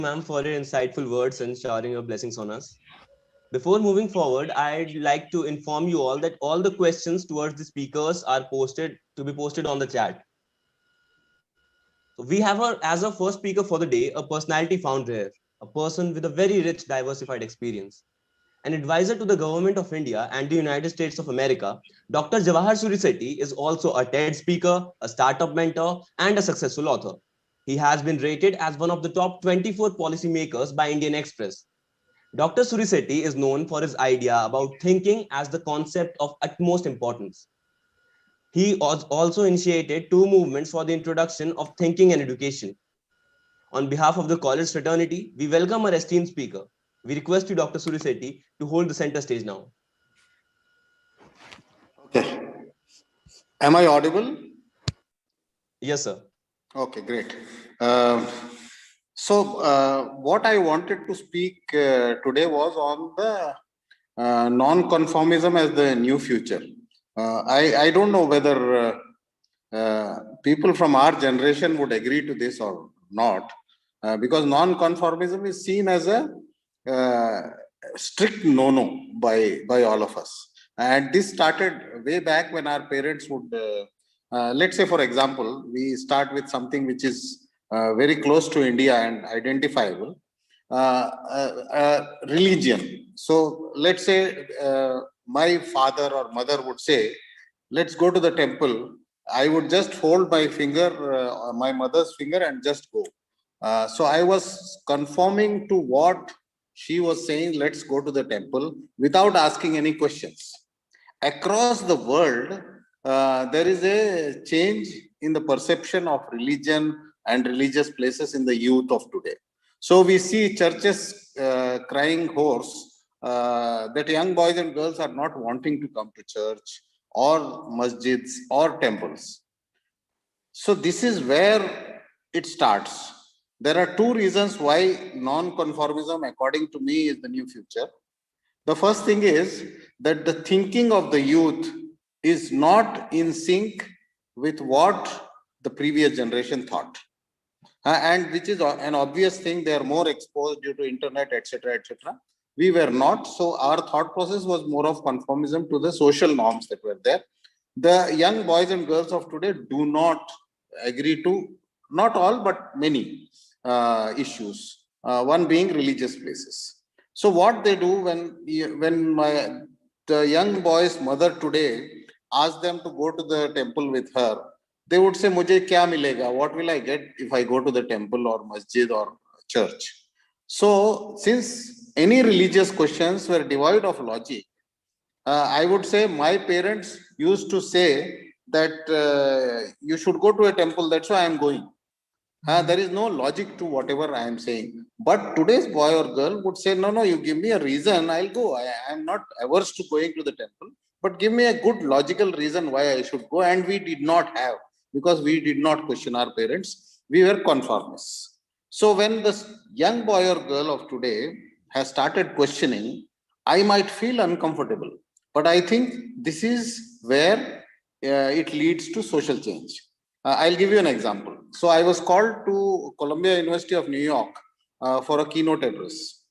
ma'am, for your insightful words and showering your blessings on us. Before moving forward, I'd like to inform you all that all the questions towards the speakers are posted on the chat. So we have as our first speaker for the day, a personality found rare, a person with a very rich, diversified experience. An advisor to the government of India and the United States of America, Dr. Jawahar Surisetti is also a TED speaker, a startup mentor, and a successful author. He has been rated as one of the top 24 policymakers by Indian Express. Dr. Surisetti is known for his idea about thinking as the concept of utmost importance. He also initiated two movements for the introduction of thinking and education. On behalf of the college fraternity, we welcome our esteemed speaker. We request you, Dr. Surisetti, to hold the center stage now. Okay. Am I audible? Yes, sir. Okay, great. What I wanted to speak today was on the non-conformism as the new future. I don't know whether people from our generation would agree to this or not, because non-conformism is seen as a strict no-no by all of us. And this started way back when our parents would, let's say, for example, we start with something which is very close to India and identifiable, religion. So let's say my father or mother would say, let's go to the temple. I would just hold my finger, my mother's finger, and just go. So I was conforming to what she was saying, let's go to the temple, without asking any questions. Across the world, there is a change in the perception of religion and religious places in the youth of today. So we see churches crying hoarse that young boys and girls are not wanting to come to church or masjids or temples. So this is where it starts. There are two reasons why non-conformism, according to me, is the new future. The first thing is that the thinking of the youth is not in sync with what the previous generation thought. And which is an obvious thing. They are more exposed due to internet, etc., etc. We were not. So our thought process was more of conformism to the social norms that were there. The young boys and girls of today do not agree to, not all, but many issues. One being religious places. So what they do when the young boy's mother today asks them to go to the temple with her, they would say, "Mujhe kya milega? What will I get if I go to the temple or masjid or church?" So since any religious questions were devoid of logic, I would say my parents used to say that you should go to a temple. That's why I am going. There is no logic to whatever I am saying. But today's boy or girl would say, no, you give me a reason, I'll go. I am not averse to going to the temple, but give me a good logical reason why I should go. And we did not have, because we did not question our parents. We were conformists. So when this young boy or girl of today has started questioning, I might feel uncomfortable. But I think this is where it leads to social change. I'll give you an example. So I was called to Columbia University of New York for a keynote address.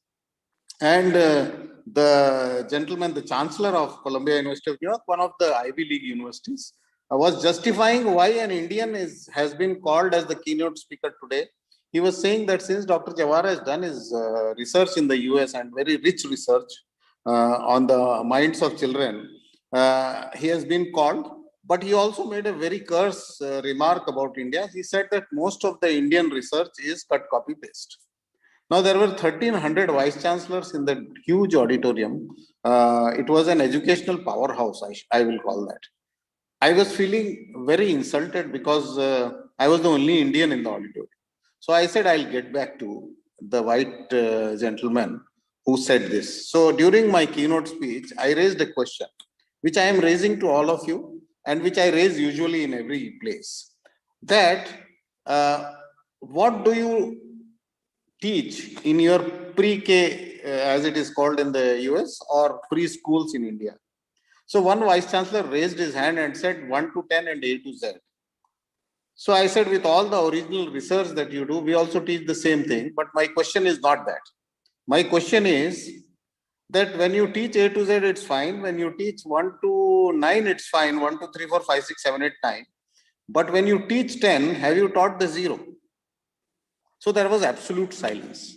And the gentleman, the chancellor of Columbia University of New York, one of the Ivy League universities, was justifying why an Indian has been called as the keynote speaker today. He was saying that since Dr. Jawahar has done his research in the US and very rich research on the minds of children, he has been called. But he also made a very curse remark about India. He said that most of the Indian research is cut, copy, paste. Now, there were 1,300 vice chancellors in the huge auditorium. It was an educational powerhouse, I will call that. I was feeling very insulted because I was the only Indian in the auditorium. So I said, I'll get back to the white gentleman who said this. So during my keynote speech, I raised a question, which I am raising to all of you, and which I raise usually in every place, that what do you teach in your pre-K, as it is called in the US, or preschools in India? So one vice chancellor raised his hand and said 1 to 10 and A to Z. So I said, with all the original research that you do, we also teach the same thing. But my question is not that. My question is that when you teach A to Z, it's fine. When you teach 1 to 9, it's fine. 1, 2, 3, 4, 5, 6, 7, 8, 9. But when you teach 10, have you taught the 0? So there was absolute silence.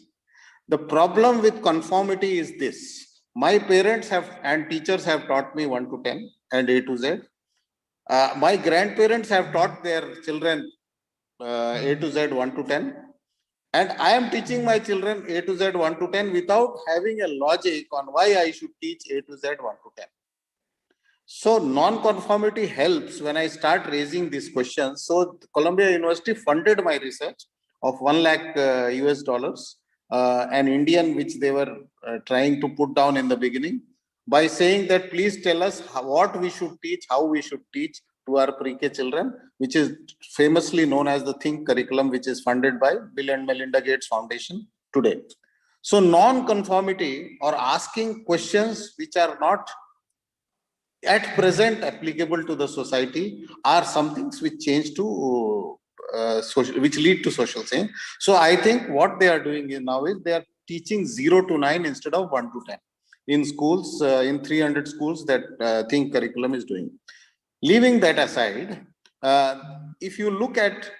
The problem with conformity is this. My parents have and teachers have taught me 1 to 10 and A to Z. My grandparents have taught their children A to Z 1 to 10. And I am teaching my children A to Z 1 to 10 without having a logic on why I should teach A to Z 1 to 10. So non-conformity helps when I start raising these questions. So Columbia University funded my research of 1 lakh US dollars, an Indian which they were trying to put down in the beginning, by saying that please tell us what we should teach, how we should teach to our pre-K children, which is famously known as the Think curriculum, which is funded by Bill and Melinda Gates Foundation today. So non-conformity, or asking questions which are not at present applicable to the society, are some things which change to social, which lead to social change. So I think what they are doing now is they are teaching 0 to 9 instead of 1 to 10 in schools, in 300 schools that Think curriculum is doing. Leaving that aside, if you look at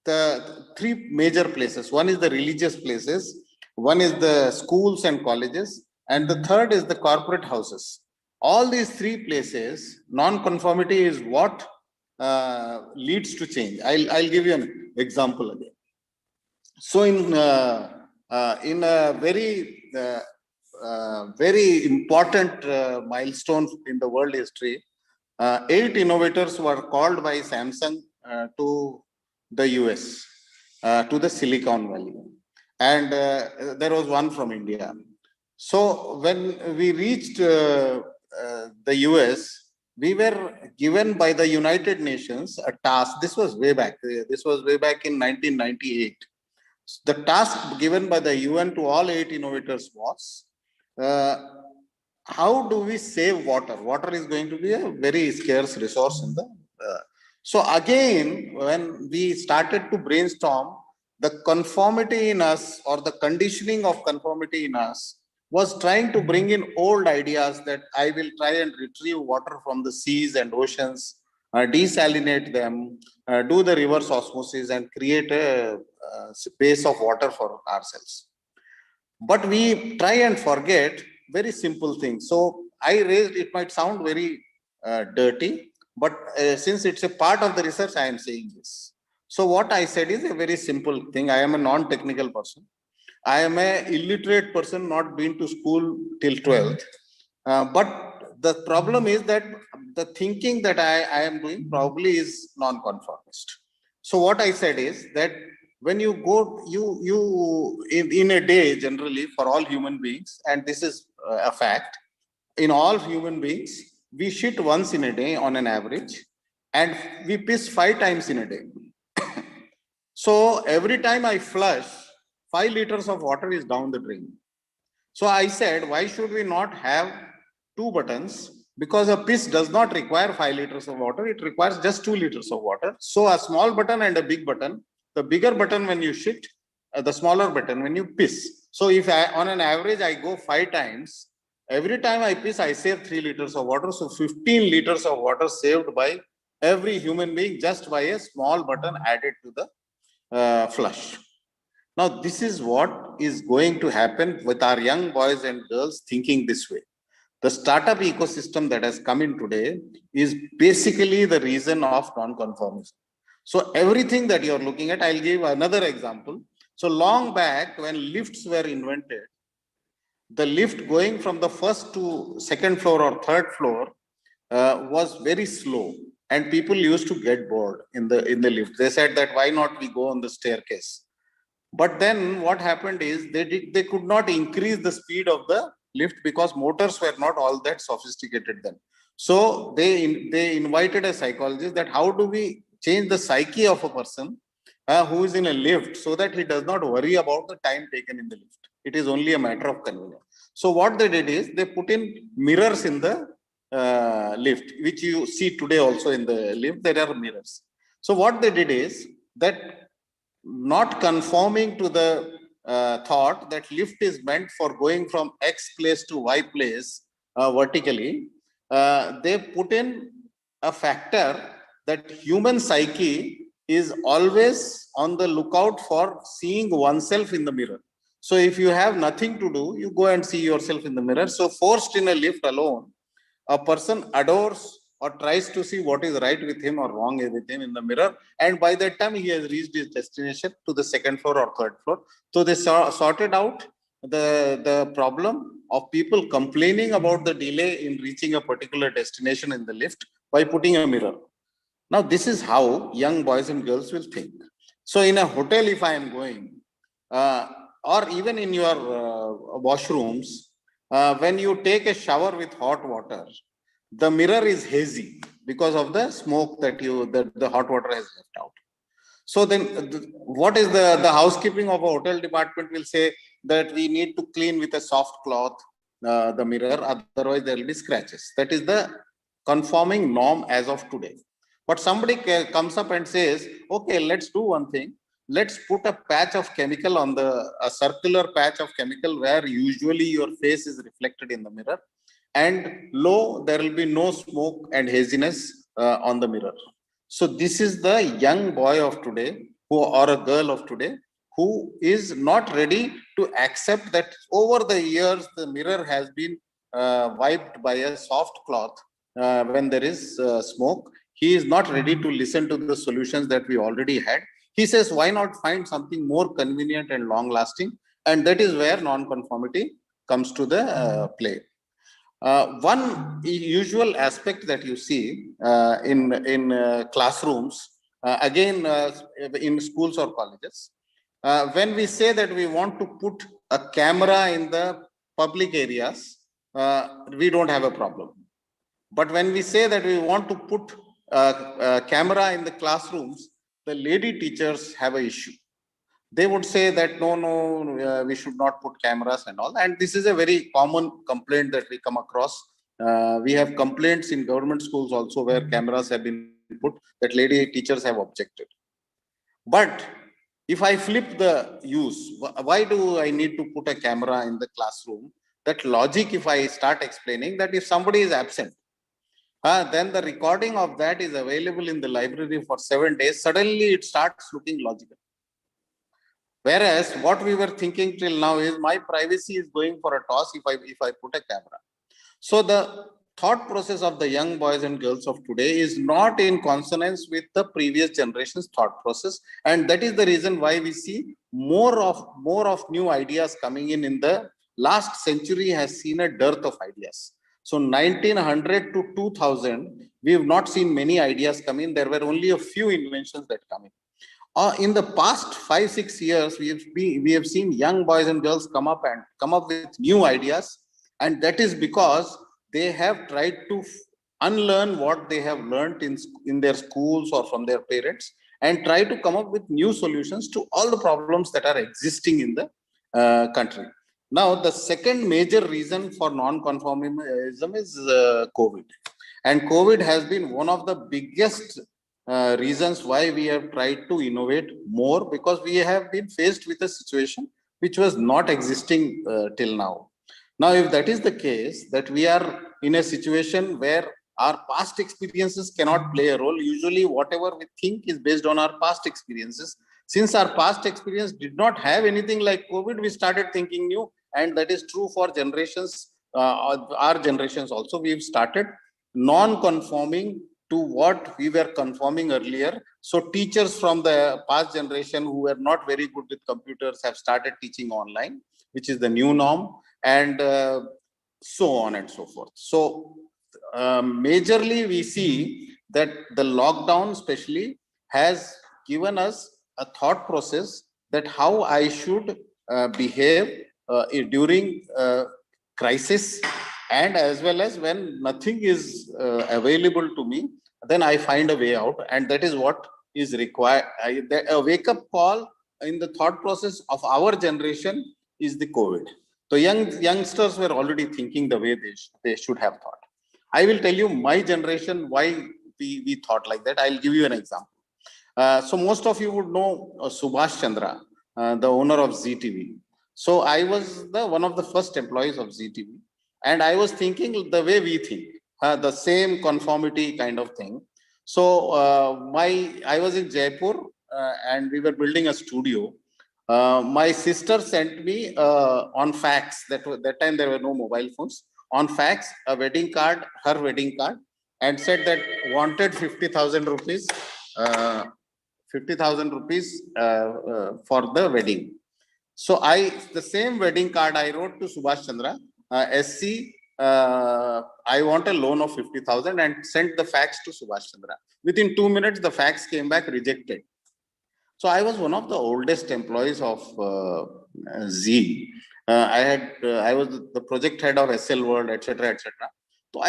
the 3 major places, one is the religious places, one is the schools and colleges, and the third is the corporate houses. All these 3 places, non-conformity is what leads to change. I'll give you an example again. So in a very important milestone in the world history, 8 innovators were called by Samsung to the US, to the Silicon Valley, and there was one from India. So when we reached the US, we were given by the United Nations a task. This was way back. This was way back in 1998. The task given by the UN to all 8 innovators was, how do we save water? Water is going to be a very scarce resource in the. So again, when we started to brainstorm, the conformity in us, or the conditioning of conformity in us, was trying to bring in old ideas that I will try and retrieve water from the seas and oceans, desalinate them, do the reverse osmosis, and create a space of water for ourselves. But we try and forget very simple things. So I raised, it might sound very dirty, but since it's a part of the research, I am saying this. So what I said is a very simple thing. I am a non-technical person. I am a illiterate person, not been to school till 12th. But the problem is that the thinking that I am doing probably is non-conformist. So what I said is that when you go, in a day, generally for all human beings, and this is a fact, in all human beings, we shit once in a day on an average, and we piss 5 times in a day. So every time I flush, 5 liters of water is down the drain. So I said, why should we not have 2 buttons? Because a piss does not require 5 liters of water, it requires just 2 liters of water. So a small button and a big button. The bigger button when you shit, the smaller button when you piss. So if on an average I go 5 times, every time I piss, I save 3 liters of water. So 15 liters of water saved by every human being just by a small button added to the flush. Now, this is what is going to happen with our young boys and girls thinking this way. The startup ecosystem that has come in today is basically the reason of non-conformism. So everything that you're looking at, I'll give another example. So long back, when lifts were invented, the lift going from the first to second floor or third floor was very slow, and people used to get bored in the lift. They said that why not we go on the staircase? But then what happened is they could not increase the speed of the lift because motors were not all that sophisticated then. So they invited a psychologist that how do we change the psyche of a person who is in a lift so that he does not worry about the time taken in the lift. It is only a matter of convenience. So what they did is they put in mirrors in the lift, which you see today also in the lift, there are mirrors. So what they did is that, not conforming to the thought that lift is meant for going from X place to Y place vertically, they put in a factor that human psyche is always on the lookout for seeing oneself in the mirror. So if you have nothing to do, you go and see yourself in the mirror. So forced in a lift alone, a person adores or tries to see what is right with him or wrong with him in the mirror, and by that time he has reached his destination to the second floor or third floor. So they sorted out the problem of people complaining about the delay in reaching a particular destination in the lift by putting a mirror. Now this is how young boys and girls will think. So in a hotel, if I am going, or even in your washrooms, when you take a shower with hot water, the mirror is hazy because of the smoke that the hot water has left out. So then what is the housekeeping of a hotel department will say that we need to clean with a soft cloth the mirror, otherwise there will be scratches. That is the conforming norm as of today. But somebody comes up and says, okay, let's do one thing. Let's put a patch of chemical on a circular patch of chemical where usually your face is reflected in the mirror, and there will be no smoke and haziness on the mirror. So this is the young boy of today or a girl of today who is not ready to accept that over the years the mirror has been wiped by a soft cloth when there is smoke. He is not ready to listen to the solutions that we already had. He says, why not find something more convenient and long lasting? And that is where non-conformity comes to the play. One usual aspect that you see in classrooms, again in schools or colleges, when we say that we want to put a camera in the public areas, we don't have a problem. But when we say that we want to put a camera in the classrooms, the lady teachers have an issue. They would say that no, we should not put cameras and all. And this is a very common complaint that we come across. We have complaints in government schools also where cameras have been put, that lady teachers have objected. But if I flip the use, why do I need to put a camera in the classroom? That logic, if I start explaining, that if somebody is absent, then the recording of that is available in the library for 7 days. Suddenly it starts looking logical. Whereas what we were thinking till now is my privacy is going for a toss if I put a camera. So the thought process of the young boys and girls of today is not in consonance with the previous generation's thought process, and that is the reason why we see more of new ideas coming in the last century has seen a dearth of ideas. So 1900 to 2000, we have not seen many ideas come in. There were only a few inventions that come in. In the past 5-6 years, we have seen young boys and girls come up with new ideas, and that is because they have tried to unlearn what they have learned in their schools or from their parents, and try to come up with new solutions to all the problems that are existing in the country. Now, the second major reason for non-conformism is COVID, and COVID has been one of the biggest reasons why we have tried to innovate more, because we have been faced with a situation which was not existing till now. Now, if that is the case, that we are in a situation where our past experiences cannot play a role, usually whatever we think is based on our past experiences. Since our past experience did not have anything like COVID, we started thinking new, and that is true for generations, our generations also. We've started non-conforming to what we were conforming earlier. So teachers from the past generation who were not very good with computers have started teaching online, which is the new norm, and so on and so forth. So majorly we see that the lockdown especially has given us a thought process that how I should behave during crisis, and as well as when nothing is available to me, then I find a way out. And that is what is required. A wake-up call in the thought process of our generation is the COVID. So youngsters were already thinking the way they should have thought. I will tell you my generation why we thought like that. I'll give you an example. So most of you would know Subhash Chandra, the owner of ZTV. So I was one of the first employees of ZTV, and I was thinking the way we think, the same conformity kind of thing. So I was in Jaipur, and we were building a studio. My sister sent me on fax. That time there were no mobile phones. On fax, a wedding card, her wedding card, and said that wanted 50,000 rupees. 50,000 rupees for the wedding. So the same wedding card I wrote to Subhash Chandra, SC, I want a loan of 50,000 and sent the fax to Subhash Chandra. Within 2 minutes, the fax came back rejected. So I was one of the oldest employees of Z. I was the project head of SL World, etc., etc. So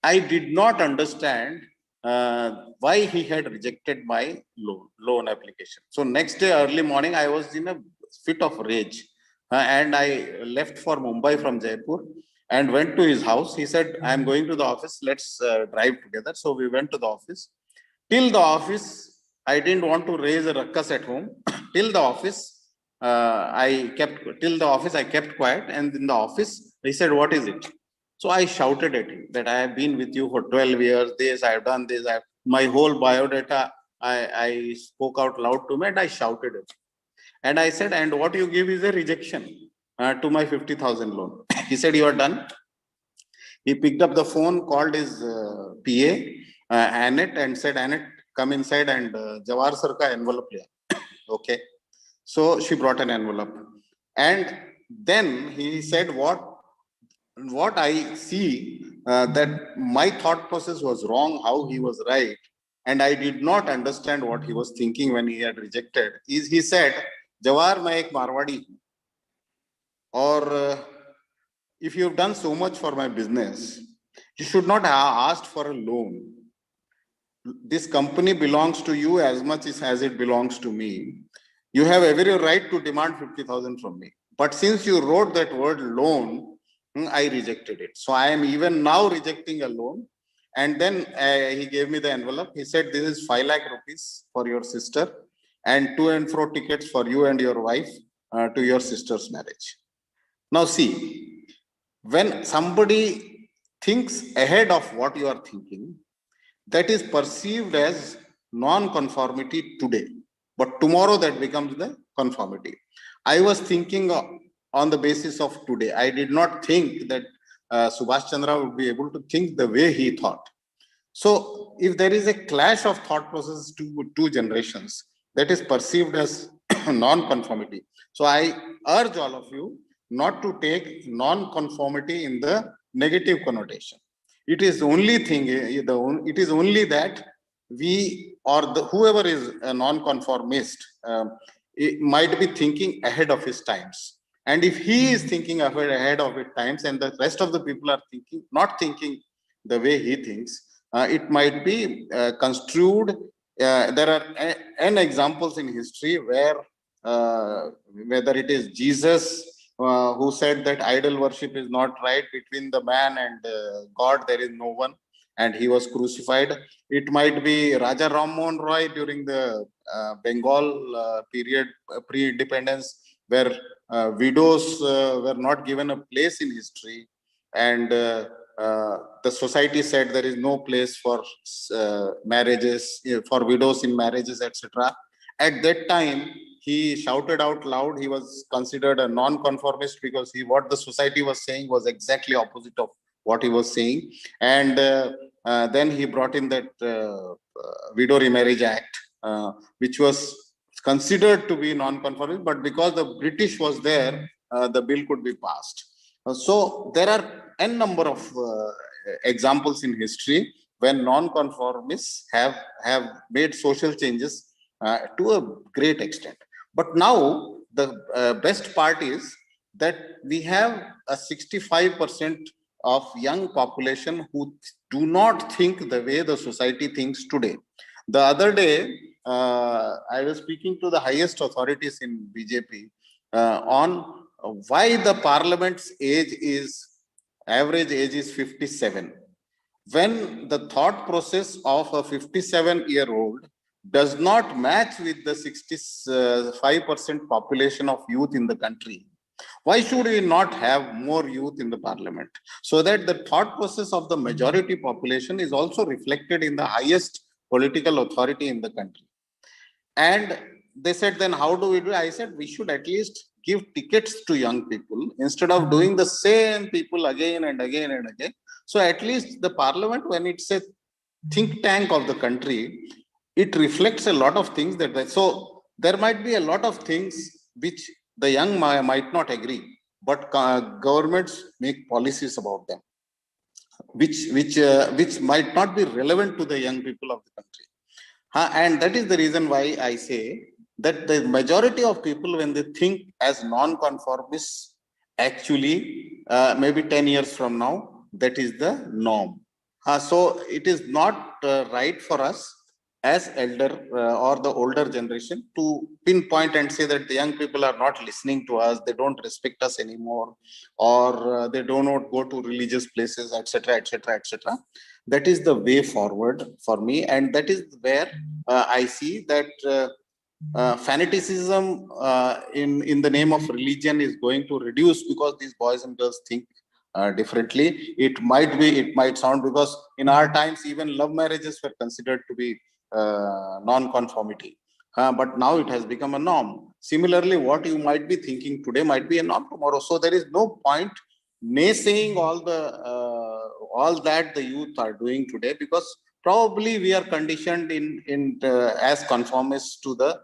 I did not understand why he had rejected my loan application. So next day, early morning, I was in a fit of rage, and I left for Mumbai from Jaipur and went to his house. He said, "I'm going to the office. Let's drive together." So we went to the office. Till the office, I didn't want to raise a ruckus at home. Till the office, I kept quiet. And in the office, he said, "What is it?" So I shouted at him that I have been with you for 12 years. This, I have done this. My whole biodata, I spoke out loud to him and I shouted it. And I said, "And what you give is a rejection to my 50,000 loan." He said, "You are done." He picked up the phone, called his PA, Annette, and said, "Annette, come inside and Jawahar sir ka envelope liya." Okay. So she brought an envelope. And then he said, what I see that my thought process was wrong, how he was right, and I did not understand what he was thinking when he had rejected, is he said, "Jawahar, मैं एक मारवाड़ी हूँ, और if you've done so much for my business, you should not have asked for a loan. This company belongs to you as much as it belongs to me. You have every right to demand 50,000 from me. But since you wrote that word loan, I rejected it. So I am even now rejecting a loan." And then he gave me the envelope. He said, "This is 5 lakh rupees for your sister and to and fro tickets for you and your wife to your sister's marriage." Now see, when somebody thinks ahead of what you are thinking, that is perceived as non-conformity today. But tomorrow that becomes the conformity. I was thinking on the basis of today. I did not think that Subhash Chandra would be able to think the way he thought. So if there is a clash of thought processes to two generations, that is perceived as non-conformity. So I urge all of you not to take non-conformity in the negative connotation. It is only thing, it is only that we or whoever is a non-conformist might be thinking ahead of his times. And if he is thinking ahead of his times and the rest of the people are not thinking the way he thinks, it might be construed. There are n examples in history where whether it is Jesus who said that idol worship is not right, between the man and God there is no one, and he was crucified. It might be Raja Ram Mohan Roy during the Bengal period, pre-independence, where widows were not given a place in history, and the society said there is no place for marriages, for widows in marriages, etc. At that time, he shouted out loud. He was considered a non-conformist because what the society was saying was exactly opposite of what he was saying. And then he brought in that Widow Remarriage Act, which was considered to be non-conformist, but because the British was there, the bill could be passed. So there are n number of examples in history when non-conformists have made social changes to a great extent. But now the best part is that we have a 65% of young population who do not think the way the society thinks today. The other day, I was speaking to the highest authorities in BJP on why the parliament's average age is 57. When the thought process of a 57-year-old does not match with the 65% population of youth in the country, why should we not have more youth in the parliament? So that the thought process of the majority population is also reflected in the highest political authority in the country. And they said, then how do we do it? I said, we should at least give tickets to young people instead of doing the same people again and again and again. So at least the parliament, when it's a think tank of the country, it reflects a lot of things so there might be a lot of things which the young might not agree, but governments make policies about them, which might not be relevant to the young people of the country. And that is the reason why I say that the majority of people, when they think as non-conformists, actually, maybe 10 years from now, that is the norm. So it is not right for us as elder or the older generation to pinpoint and say that the young people are not listening to us, they don't respect us anymore, or they do not go to religious places, etc., etc., etc. That is the way forward for me, and that is where I see that fanaticism in the name of religion is going to reduce, because these boys and girls think differently. It might sound, because in our times even love marriages were considered to be non-conformity, but now it has become a norm. Similarly, what you might be thinking today might be a norm tomorrow. So there is no point naysaying all that the youth are doing today, because probably we are conditioned in as conformists to the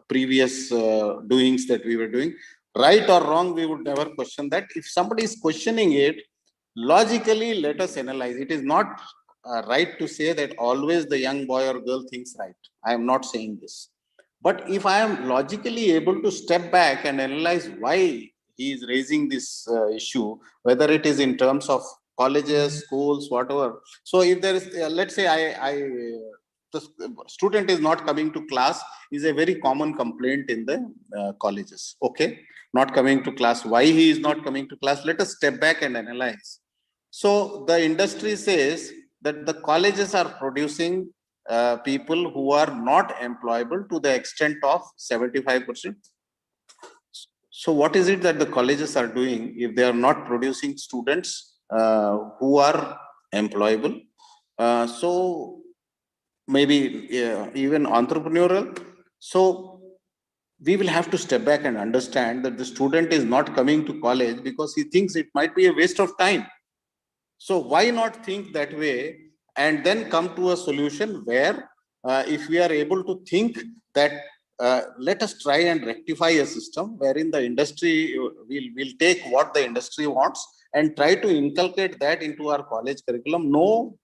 previous doings that we were doing. Right or wrong, we would never question that. If somebody is questioning it, logically, let us analyze. It is not right to say that always the young boy or girl thinks right. I am not saying this. But if I am logically able to step back and analyze why he is raising this issue, whether it is in terms of colleges, schools, whatever. So if there is, let's say the student is not coming to class is a very common complaint in the colleges. Okay, not coming to class. Why he is not coming to class? Let us step back and analyze. So the industry says that the colleges are producing people who are not employable to the extent of 75%. So what is it that the colleges are doing if they are not producing students who are employable? So maybe even entrepreneurial. So we will have to step back and understand that the student is not coming to college because he thinks it might be a waste of time. So why not think that way and then come to a solution where if we are able to think that let us try and rectify a system wherein the industry will take what the industry wants and try to inculcate that into our college curriculum. No,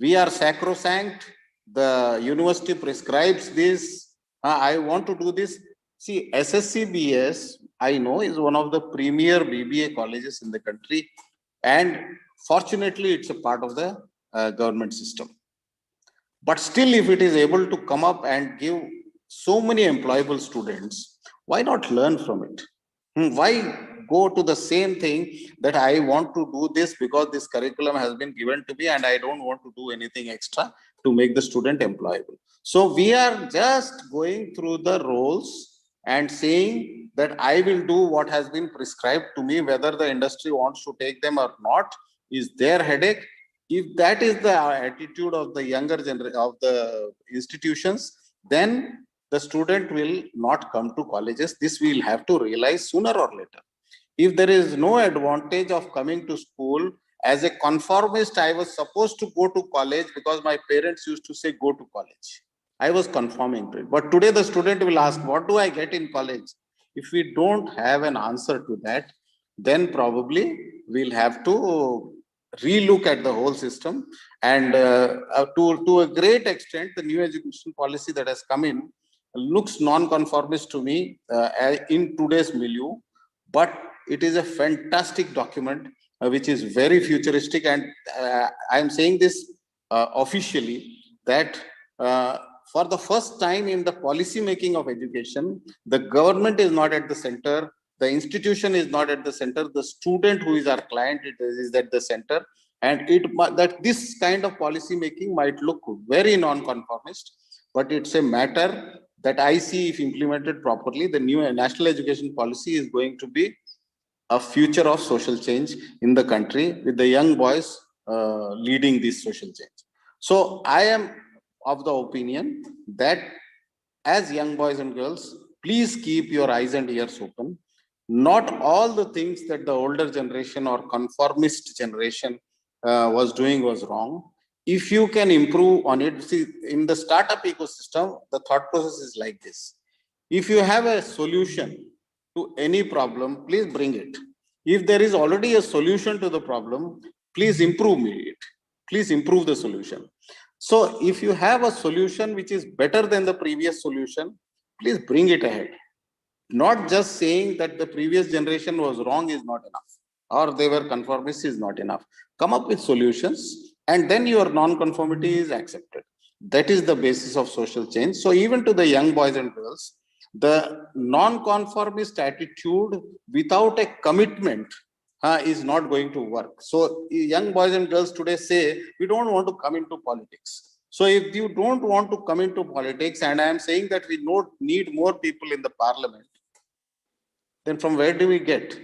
we are sacrosanct. The university prescribes this. I want to do this. See, SSCBS, I know, is one of the premier BBA colleges in the country. And fortunately, it's a part of the government system. But still, if it is able to come up and give so many employable students, why not learn from it? Why go to the same thing that I want to do this because this curriculum has been given to me and I don't want to do anything extra to make the student employable? So we are just going through the roles and saying that I will do what has been prescribed to me, whether the industry wants to take them or not is their headache. If that is the attitude of the younger generation of the institutions, then the student will not come to colleges. This we will have to realize sooner or later. If there is no advantage of coming to school, as a conformist, I was supposed to go to college because my parents used to say, go to college. I was conforming to it. But today the student will ask, what do I get in college? If we don't have an answer to that, then probably we'll have to relook at the whole system. And to a great extent, the new education policy that has come in looks non-conformist to me in today's milieu, but it is a fantastic document which is very futuristic. And I am saying this officially that for the first time in the policy making of education, the government is not at the center, the institution is not at the center, the student who is our client is at the center. And that this kind of policy making might look very non-conformist, but it's a matter that I see, if implemented properly, the new national education policy is going to be a future of social change in the country, with the young boys leading this social change. So I am of the opinion that as young boys and girls, please keep your eyes and ears open. Not all the things that the older generation or conformist generation was doing was wrong. If you can improve on it, see, in the startup ecosystem, the thought process is like this. If you have a solution to any problem, please bring it. If there is already a solution to the problem, please improve it. Please improve the solution. So if you have a solution which is better than the previous solution, please bring it ahead. Not just saying that the previous generation was wrong is not enough, or they were conformists is not enough. Come up with solutions, and then your non-conformity is accepted. That is the basis of social change. So even to the young boys and girls, the non-conformist attitude without a commitment is not going to work. So young boys and girls today say, we don't want to come into politics. So if you don't want to come into politics, and I am saying that we need more people in the parliament, then from where do we get?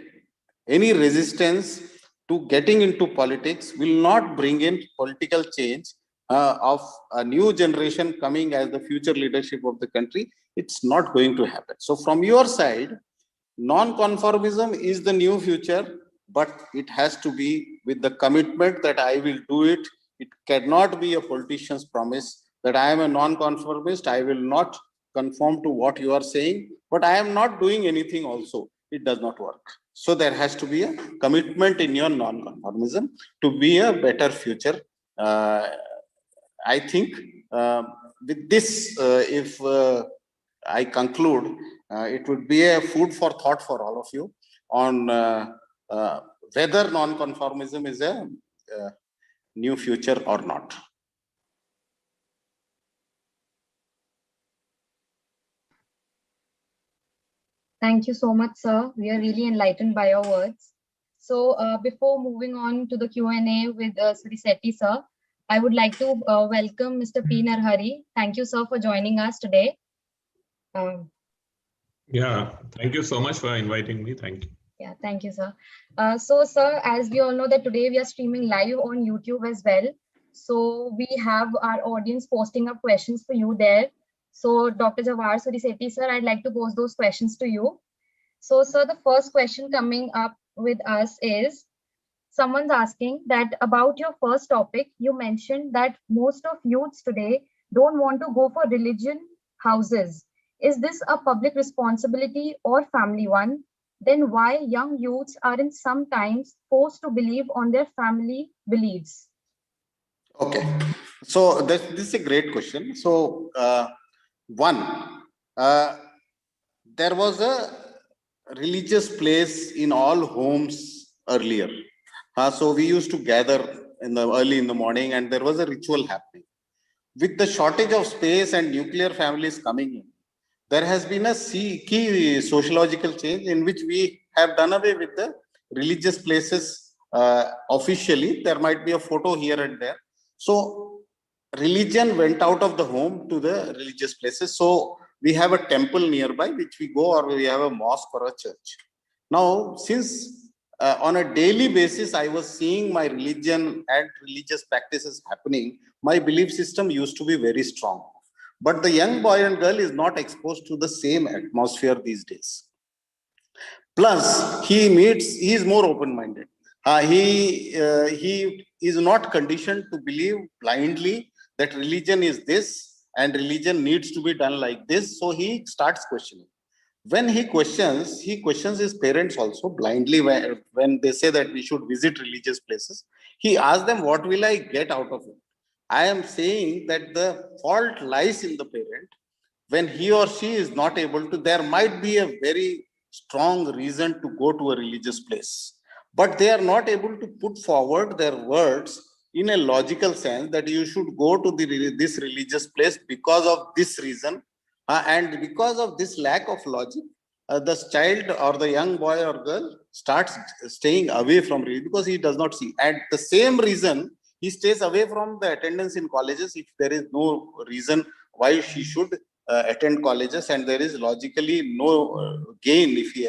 Any resistance to getting into politics will not bring in political change of a new generation coming as the future leadership of the country. It's not going to happen. So from your side, non-conformism is the new future, but it has to be with the commitment that I will do it. It cannot be a politician's promise that I am a non-conformist, I will not conform to what you are saying, but I am not doing anything also. It does not work. So there has to be a commitment in your non-conformism to be a better future. I think with this, if I conclude, it would be a food for thought for all of you on whether non-conformism is a new future or not. Thank you so much, sir. We are really enlightened by your words. So before moving on to the Q&A with Surisetti, sir, I would like to welcome Mr. P. Narhari. Thank you, sir, for joining us today. Yeah, thank you so much for inviting me. Thank you. Yeah, thank you, sir. So, sir, as we all know that today we are streaming live on YouTube as well. So we have our audience posting up questions for you there. So Dr. Jawahar Surisetti, sir, I'd like to pose those questions to you. So, sir, the first question coming up with us is, someone's asking that about your first topic, you mentioned that most of youths today don't want to go for religion houses. Is this a public responsibility or family one? Then why young youths are in sometimes forced to believe on their family beliefs? Okay, so this is a great question. So there was a religious place in all homes earlier. So we used to gather early in the morning, and there was a ritual happening. With the shortage of space and nuclear families coming in, there has been a key sociological change in which we have done away with the religious places officially. There might be a photo here and there. So religion went out of the home to the religious places. So we have a temple nearby which we go, or we have a mosque or a church. Now, since on a daily basis, I was seeing my religion and religious practices happening, my belief system used to be very strong. But the young boy and girl is not exposed to the same atmosphere these days. Plus, he is more open-minded. He is not conditioned to believe blindly that religion is this and religion needs to be done like this. So he starts questioning. When he questions his parents also blindly. When they say that we should visit religious places, he asks them, what will I get out of it? I am saying that the fault lies in the parent. When he or she is not able to, there might be a very strong reason to go to a religious place, but they are not able to put forward their words in a logical sense that you should go to this religious place because of this reason. And because of this lack of logic, the child or the young boy or girl starts staying away from religion because he does not see. And the same reason, he stays away from the attendance in colleges if there is no reason why she should attend colleges, and there is logically no gain if he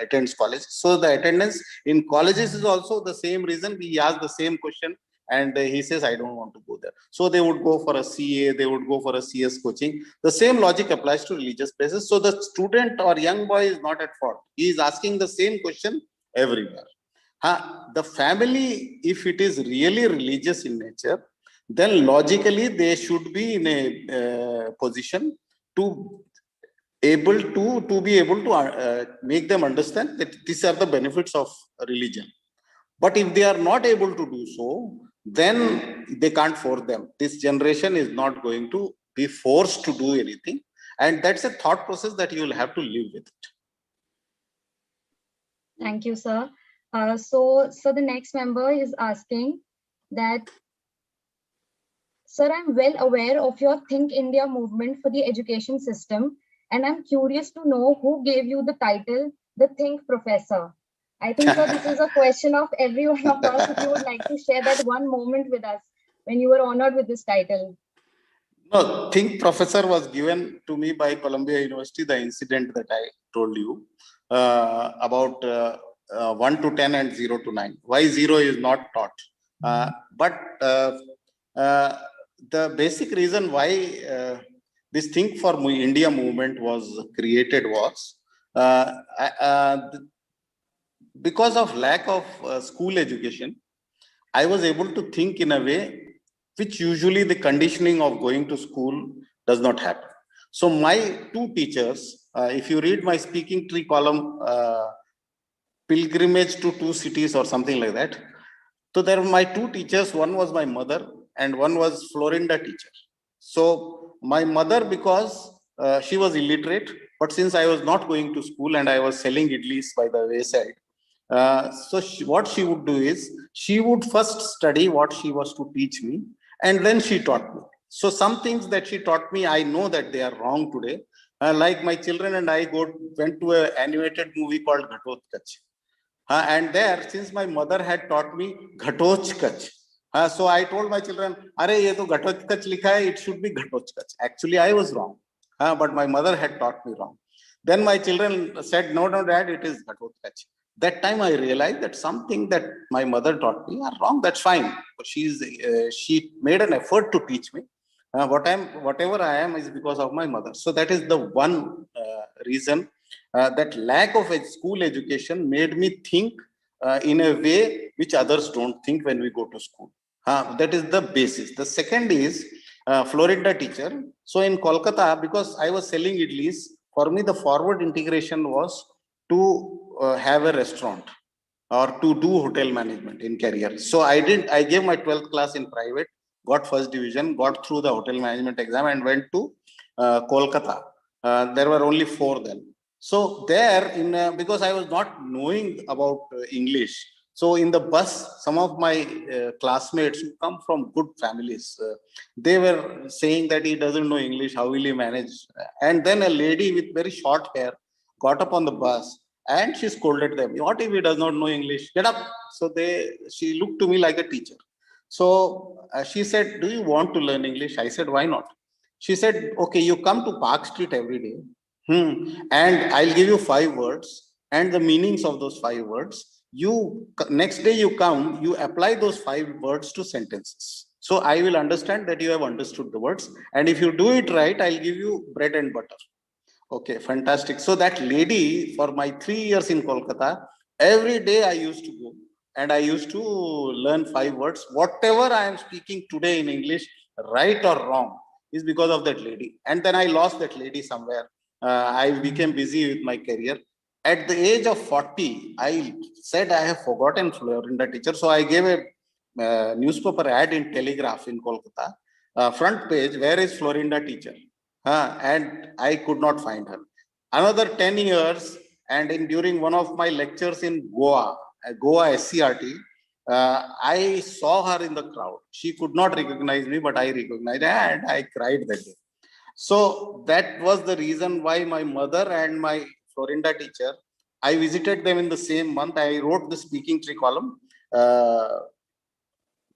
attends college. So the attendance in colleges is also the same reason. We ask the same question and he says, I don't want to go there. So they would go for a CA, they would go for a CS coaching. The same logic applies to religious places. So the student or young boy is not at fault. He is asking the same question everywhere. The family, if it is really religious in nature, then logically they should be in a position to be able to make them understand that these are the benefits of religion. But if they are not able to do so, then they can't force them. This generation is not going to be forced to do anything, and that's a thought process that you will have to live with it. Thank you, sir. So the next member is asking that, sir, I'm well aware of your Think India movement for the education system, and I'm curious to know who gave you the title, the Think Professor. I think, sir, this is a question of every one of us. If you would like to share that one moment with us when you were honored with this title. No, Think Professor was given to me by Columbia University, the incident that I told you about 1 to 10 and 0 to 9. Why 0 is not taught. But the basic reason why this Think for India movement was created was because of lack of school education. I was able to think in a way which usually the conditioning of going to school does not happen. So my two teachers, if you read my speaking tree column, pilgrimage to two cities or something like that. So there were my two teachers, one was my mother and one was Florinda teacher. So my mother, because she was illiterate, but since I was not going to school and I was selling idlis by the wayside, what she would do is, she would first study what she was to teach me, and then she taught me. So some things that she taught me, I know that they are wrong today. Like my children and I went to an animated movie called Ghatotkacha. And there, since my mother had taught me Ghatotkacha, so I told my children, "Are ye to Ghatotkacha likha hai, it should be Ghatotkacha." Actually, I was wrong, but my mother had taught me wrong. Then my children said, "No, no, Dad, it is Ghatotkacha." That time I realized that something that my mother taught me are wrong. That's fine. She made an effort to teach me. Whatever I am is because of my mother. So that is the one reason. That lack of a school education made me think in a way which others don't think when we go to school. That is the basis. The second is Florida teacher. So in Kolkata, because I was selling idlis, for me the forward integration was to have a restaurant or to do hotel management in career. So I gave my 12th class in private, got first division, got through the hotel management exam and went to Kolkata. There were only 4 then. So there, because I was not knowing about English, so in the bus, some of my classmates who come from good families, they were saying that he doesn't know English, how will he manage? And then a lady with very short hair got up on the bus and she scolded them. What if he does not know English? Get up. So she looked to me like a teacher. So she said, do you want to learn English? I said, why not? She said, okay, you come to Park Street every day. And I'll give you 5 words and the meanings of those 5 words. Next day you come, you apply those 5 words to sentences. So I will understand that you have understood the words. And if you do it right, I'll give you bread and butter. Okay, fantastic. So that lady, for my 3 years in Kolkata, every day I used to go and I used to learn 5 words. Whatever I am speaking today in English, right or wrong, is because of that lady. And then I lost that lady somewhere. I became busy with my career. At the age of 40, I said I have forgotten Florinda teacher. So I gave a newspaper ad in Telegraph in Kolkata. Front page, where is Florinda teacher? And I could not find her. Another 10 years, and during one of my lectures in Goa SCRT, I saw her in the crowd. She could not recognize me, but I recognized her and I cried that day. So that was the reason why my mother and my Florinda teacher, I visited them in the same month. I wrote the speaking tree column,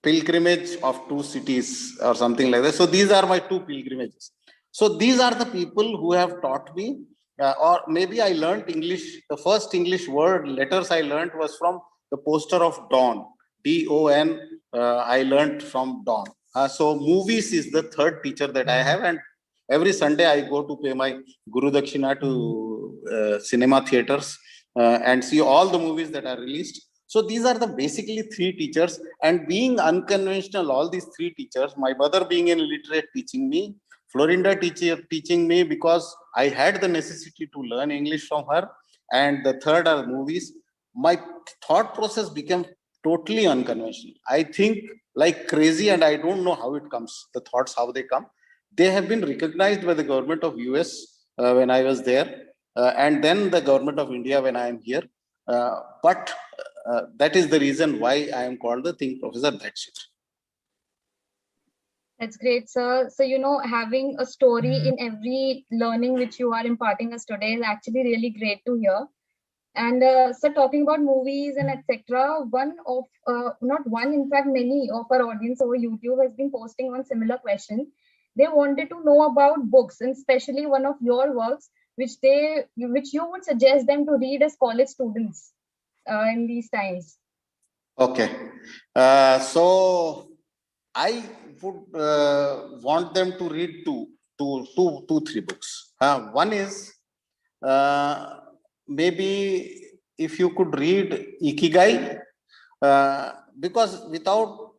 pilgrimage of 2 cities or something like that. So these are my 2 pilgrimages. So these are the people who have taught me, or maybe I learned English. The first English word letters I learned was from the poster of Dawn, D-O-N. I learned from Dawn. So movies is the third teacher that I have, and every Sunday I go to pay my Guru Dakshina to cinema theaters and see all the movies that are released. So these are the basically three teachers, and being unconventional, all these three teachers, my mother being an illiterate teaching me, Florinda teaching me because I had the necessity to learn English from her, and the third are movies. My thought process became totally unconventional. I think like crazy, and I don't know how it comes, the thoughts, how they come. They have been recognized by the government of US when I was there, and then the government of India when I am here. But that is the reason why I am called the Think Professor. That's it. That's great, sir. So, having a story in every learning which you are imparting us today is actually really great to hear. And so talking about movies and etc., not one, in fact, many of our audience over YouTube has been posting one similar question. They wanted to know about books, and especially one of your works, which you would suggest them to read as college students in these times. Okay. So I would want them to read two, three books. One is maybe if you could read Ikigai, because without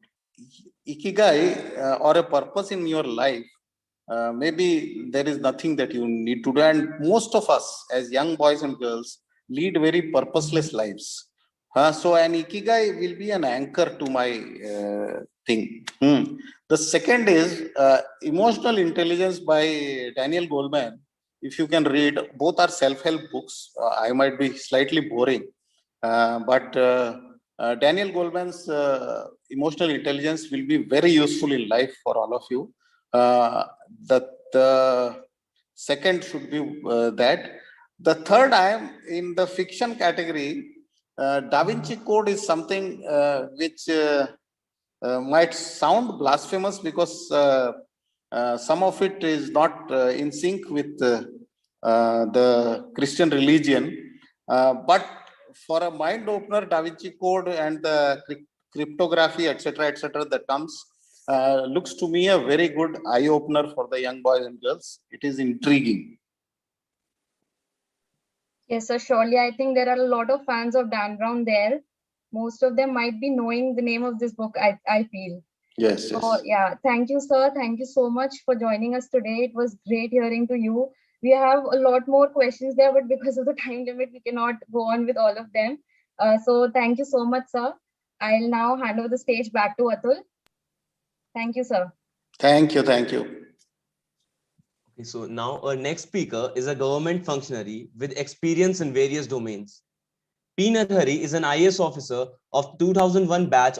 Ikigai or a purpose in your life, maybe there is nothing that you need to do. And most of us as young boys and girls lead very purposeless lives. So an Ikigai will be an anchor to my thing. The second is Emotional Intelligence by Daniel Goleman. If you can read, both are self-help books. I might be slightly boring, but Daniel Goleman's Emotional Intelligence will be very useful in life for all of you. The second should be that. The third, I am in the fiction category. Da Vinci Code is something which might sound blasphemous because some of it is not in sync with the Christian religion. But for a mind opener, Da Vinci Code and the cryptography, etc., that comes, looks to me a very good eye opener for the young boys and girls. It is intriguing. Yes, sir, surely. I think there are a lot of fans of Dan Brown there. Most of them might be knowing the name of this book, I feel. Yes, so, yes. Yeah, thank you, sir. Thank you so much for joining us today. It was great hearing to you. We have a lot more questions there, but because of the time limit, we cannot go on with all of them. So thank you so much, sir. I'll now hand over the stage back to Atul. Thank you, sir. Thank you. Thank you. Okay, so now our next speaker is a government functionary with experience in various domains. P. Narhari is an IAS officer of 2001 batch